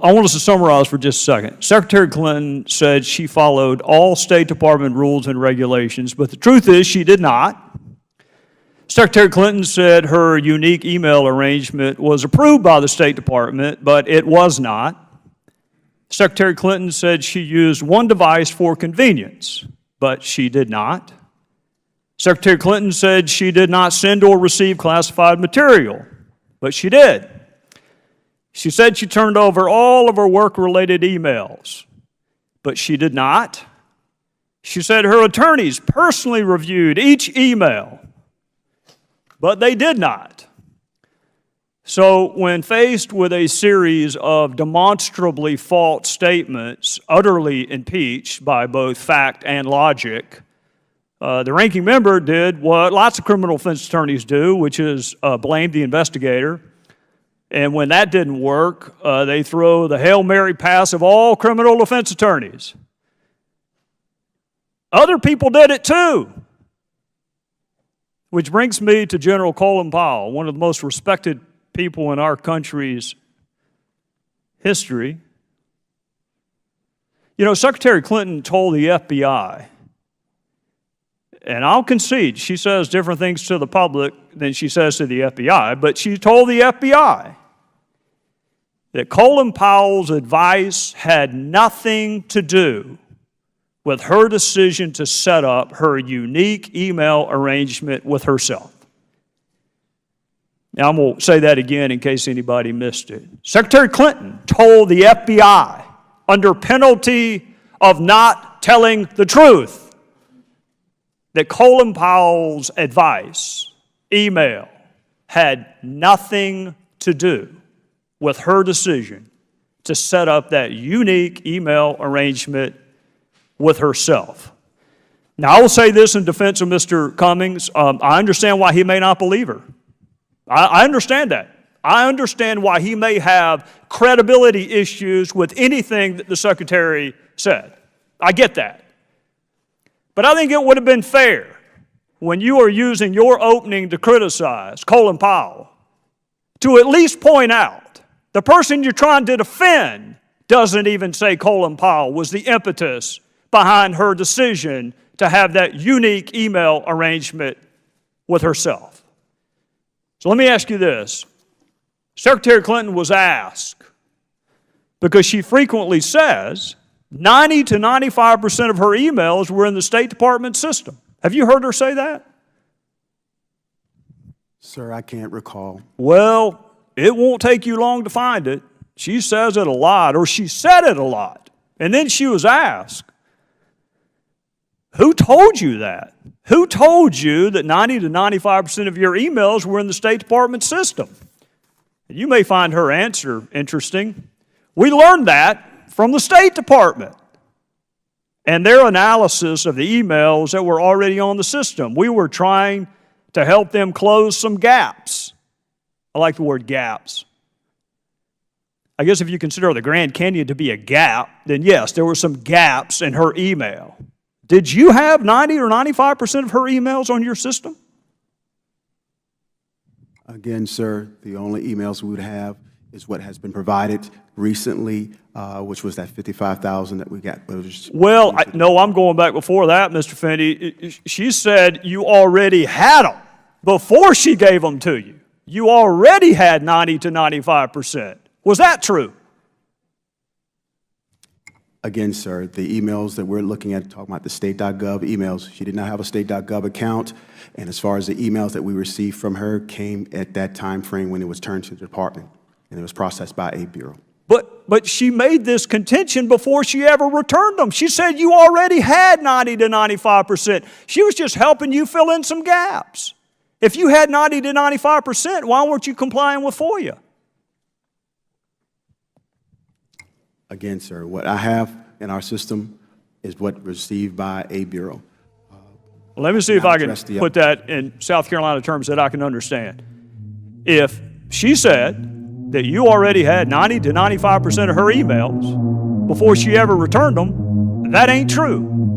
I want us to summarize for just a second. Secretary Clinton said she followed all State Department rules and regulations, but the truth is she did not. Secretary Clinton said her unique email arrangement was approved by the State Department, but it was not. Secretary Clinton said she used one device for convenience, but she did not. Secretary Clinton said she did not send or receive classified material, but she did. She said she turned over all of her work-related emails, but she did not. She said her attorneys personally reviewed each email, but they did not. So when faced with a series of demonstrably false statements, utterly impeached by both fact and logic, the ranking member did what lots of criminal defense attorneys do, which is blame the investigator. And when that didn't work, they throw the Hail Mary pass of all criminal defense attorneys. Other people did it too. Which brings me to General Colin Powell, one of the most respected people in our country's history. You know, Secretary Clinton told the FBI, and I'll concede, she says different things to the public than she says to the FBI, but she told the FBI that Colin Powell's advice had nothing to do with her decision to set up her unique email arrangement with herself. Now, I'm going to say that again in case anybody missed it. Secretary Clinton told the FBI, under penalty of not telling the truth, that Colin Powell's advice, email, had nothing to do with her decision to set up that unique email arrangement with herself. Now, I will say this in defense of Mr. Cummings. I understand why he may not believe her. I understand that. I understand why he may have credibility issues with anything that the Secretary said. I get that. But I think it would have been fair when you are using your opening to criticize Colin Powell to at least point out the person you're trying to defend doesn't even say Colin Powell was the impetus behind her decision to have that unique email arrangement with herself. So let me ask you this. Secretary Clinton was asked, because she frequently says 90 to 95% of her emails were in the State Department system. Have you heard her say that? Sir, I can't recall. Well, it won't take you long to find it. She says it a lot, or she said it a lot. And then she was asked, who told you that? Who told you that 90 to 95% of your emails were in the State Department system? And you may find her answer interesting. We learned that from the State Department and their analysis of the emails that were already on the system. We were trying to help them close some gaps. I like the word gaps. I guess if you consider the Grand Canyon to be a gap, then yes, there were some gaps in her email. Did you have 90 or 95% of her emails on your system? Again, sir, the only emails we would have is what has been provided recently, which was that 55,000 that we got. Well, no, I'm going back before that, Mr. Finney. She said you already had them before she gave them to you. You already had 90 to 95%. Was that true? Again, sir, the emails that we're looking at, talking about the state.gov emails, she did not have a state.gov account. And as far as the emails that we received from her came at that time frame when it was turned to the department and it was processed by a bureau. But she made this contention before she ever returned them. She said you already had 90 to 95%. She was just helping you fill in some gaps. If you had 90 to 95%, why weren't you complying with FOIA? Again, sir, what I have in our system is what received by a bureau. Let me see if I can put that in South Carolina terms that I can understand. If she said that you already had 90 to 95% of her emails before she ever returned them, that ain't true.